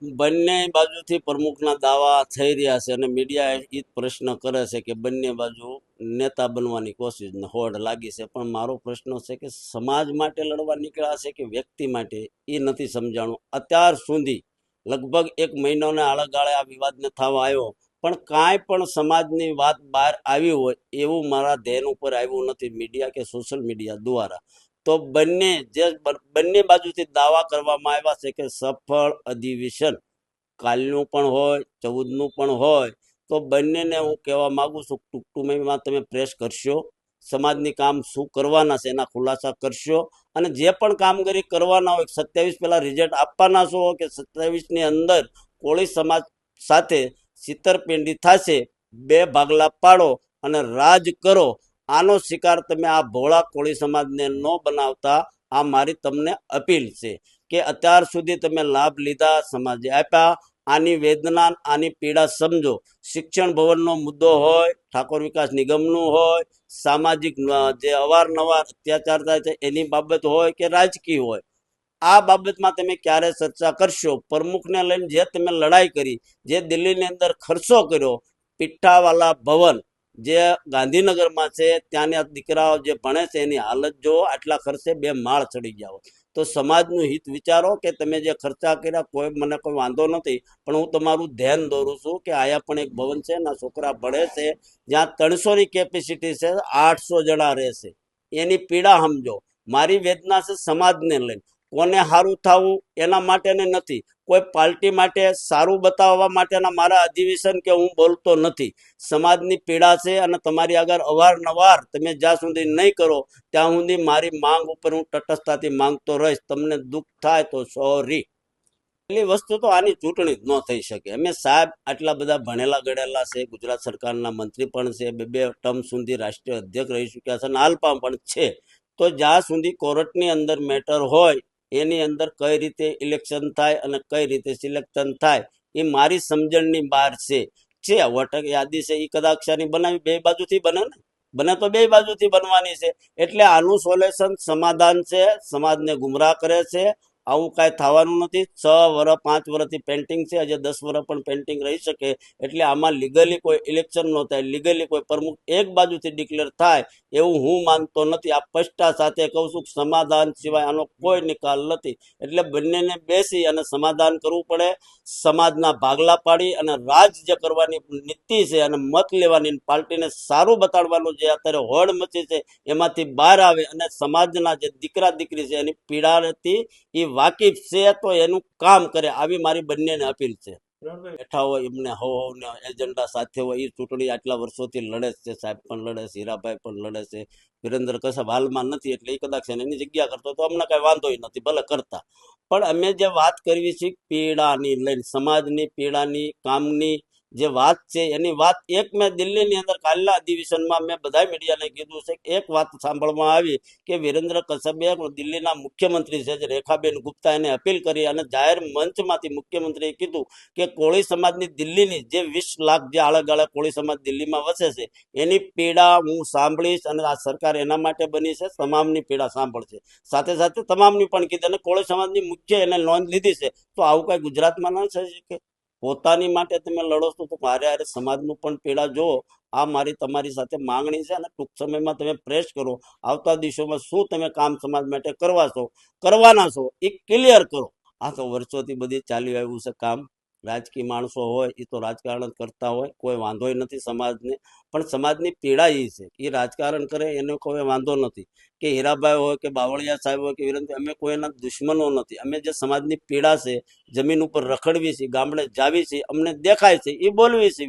બંને બાજુથી પ્રમુખના દાવા થઈ રહ્યા છે અને મીડિયા એ જ પ્રશ્ન કરે છે કે બંને બાજુ નેતા બનવાની કોશિશ ને હોડ લાગી છે, પણ મારો પ્રશ્ન છે કે સમાજ માટે લડવા નીકળ્યા છે કે વ્યક્તિ માટે, એ નથી સમજાણું. અત્યાર સુધી લગભગ 1 મહિનાને આળેગાળે આ વિવાદને થવા આવ્યો, પણ કાંઈ પણ સમાજની વાત બહાર આવી હોય એવું મારા ધ્યાન ઉપર આવ્યું નથી મીડિયા કે સોશિયલ મીડિયા દ્વારા. તો બંને બાજુથી દાવા કરવામાં આવ્યા છે કે સફળ અધિવેશન કાલનું પણ હોય 14નું પણ હોય, તો બંનેને હું કહેવા માંગુ છું ટૂંકમાં તમે પ્રેસ કરશો, સમાજની કામ શું કરવાના છે એના ખુલાસા કરશો, અને જે પણ કામગીરી કરવાના હોય 27 પહેલા રિઝલ્ટ આપવાના છો કે 27ની અંદર કોળી સમાજ સાથે છિતરપિંડી થશે, 2 ભાગલા પાડો અને રાજ કરો. આનો શિકાર તમે આ ભોળા કોળી સમાજને ન બનાવતા આ મારી તમને અપીલ છે કે અત્યાર સુધી તમે લાભ લીધા, સમાજે આપ્યા, આની વેદના આની પીડા સમજો. શિક્ષણ ભવનનો મુદ્દો હોય, ઠાકોર વિકાસ નિગમનું હોય, સામાજિક જે અવારનવાર અત્યાચાર થાય છે એની બાબત હોય કે રાજકીય હોય, આ બાબતમાં તમે ક્યારે ચર્ચા કરશો? પ્રમુખને લઈને જે તમે લડાઈ કરી, જે દિલ્હીની અંદર ખર્ચો કર્યો, પીઠાવાલા ભવન જે ગાંધીનગરમાં છે ત્યાંના દીકરાઓ જે ભણે છે એની હાલત જો આટલા ખર્ચે 2 માળ ચડી ગયા હોય, તો સમાજનું હિત વિચારો કે તમે જે ખર્ચા કર્યા મને કોઈ વાંધો નથી, પણ હું તમારું ધ્યાન દોરું છું કે આયા પણ એક ભવન છે, ના છોકરા ભણે છે, જ્યાં 300ની કેપેસિટી છે, 800 જણા રહેશે. એની પીડા સમજો. મારી વેદના છે સમાજને લઈને, કોને સારું થવું એના માટે નથી, કોઈ પાર્ટી માટે સારું બતાવવા માટેના મારા અધિવેશન કે હું બોલતો નથી. સમાજની પીડા છે અને તમારી આગળ અવારનવાર તમે જ્યાં સુધી નહીં કરો ત્યાં સુધી મારી માંગ ઉપર હું તટસ્થતાથી માંગતો રહીશ. તમને દુઃખ થાય તો સોરી. પહેલી વસ્તુ તો આની ચૂંટણી જ ન થઈ શકે. અમે સાહેબ આટલા બધા ભણેલા ગણેલા છે, ગુજરાત સરકારના મંત્રી પણ છે, 2 ટર્મ સુધી રાષ્ટ્રીય અધ્યક્ષ રહી ચૂક્યા છે અને હાલમાં પણ છે. તો જ્યાં સુધી કોર્ટની અંદર મેટર હોય એની અંદર કઈ રીતે ઇલેક્શન થાય અને કઈ રીતે સિલેક્શન થાય એ મારી સમજણની બહાર છે. વોટર યાદી છે એ કદાચ બનાવી 2 બાજુથી બને ને, બને તો 2 બાજુથી બનવાની છે. એટલે આનું સોલ્યુશન સમાધાન છે, સમાજને ગુમરાહ કરે છે. આવું કાંઈ થવાનું નથી. 6 વર્ષ 5 વર્ષથી પેન્ટિંગ છે, હજી 10 વર્ષ પણ પેન્ટિંગ રહી શકે. એટલે આમાં લીગલી કોઈ ઇલેક્શન ન થાય, લીગલી કોઈ પ્રમુખ એક બાજુથી ડિક્લેર થાય એવું હું માનતો નથી. આ સ્પષ્ટતા સાથે કહું છું, સમાધાન સિવાય આનો કોઈ નિકાલ નથી. એટલે બંનેને બેસી અને સમાધાન કરવું પડે. સમાજના ભાગલા પાડી અને રાજ જે કરવાની નીતિ છે અને મત લેવાની પાર્ટીને સારું બતાડવાનું જે અત્યારે હોડ મચી છે એમાંથી બહાર આવે અને સમાજના જે દીકરા દીકરી છે એની પીડાથી એ વાકેફ છે તો એનું કામ કરે, આવી મારી બંનેને અપીલ છે. બેઠા હોય એમને હવને એજન્ડા સાથે હોય, એ ચૂંટણી આટલા વર્ષોથી લડે છે. સાહેબ પણ લડે છે, હીરાભાઈ પણ લડે છે, વિરેન્દ્ર કશ્યપ હાલમાં નથી એટલે એ કદાચ એની જગ્યા કરતો તો અમને કઈ વાંધો નથી, ભલે કરતા. પણ અમે જે વાત કરવી છે પીડાની લઈને, સમાજની પીડાની કામની જે વાત છે એની વાત મેં દિલ્હીની અંદર કાલના અધિવેશનમાં મેં બધા મીડિયાને કીધું છે. એક વાત સાંભળવામાં આવી કે વિરેન્દ્ર કશ્યપે દિલ્હીના મુખ્યમંત્રી છે રેખાબેન ગુપ્તા એને અપીલ કરી અને જાહેર મંચમાંથી મુખ્યમંત્રીએ કીધું કે કોળી સમાજની દિલ્હીની જે 20 લાખ જે આળેગાળે કોળી સમાજ દિલ્હીમાં વસે છે એની પીડા હું સાંભળીશ અને આ સરકાર એના માટે બની છે, તમામની પીડા સાંભળશે. સાથે સાથે તમામની પણ કીધી અને કોળી સમાજની મુખ્ય એને નોંધ લીધી છે. તો આવું કઈ ગુજરાતમાં ન થઈ શકે? પોતાની માટે તમે લડો છો તો હારે સમાજનું પણ પીડા જુઓ. આ મારી તમારી સાથે માંગણી છે અને ટૂંક સમયમાં તમે પ્રેસ કરો. આવતા દિવસોમાં શું તમે કામ સમાજ માટે કરવાના છો એ ક્લિયર કરો. આ તો વર્ષોથી બધી ચાલ્યું આવ્યું છે કામ. રાજકીય માણસો હોય એ તો રાજકારણ કરતા હોય, કોઈ વાંધો નથી સમાજને, પણ સમાજની પીડા એ છે એ રાજકારણ કરે એનો કોઈ વાંધો નથી. કે હીરાભાઈ હોય કે બાવળિયા સાહેબ હોય કે વિરેન્દ્ર, અમે કોઈના દુશ્મનો નથી. અમે જે સમાજની પીડા છે, જમીન ઉપર રખડવી છે, ગામડે જાવી છે, અમને દેખાય છે એ બોલવી છે.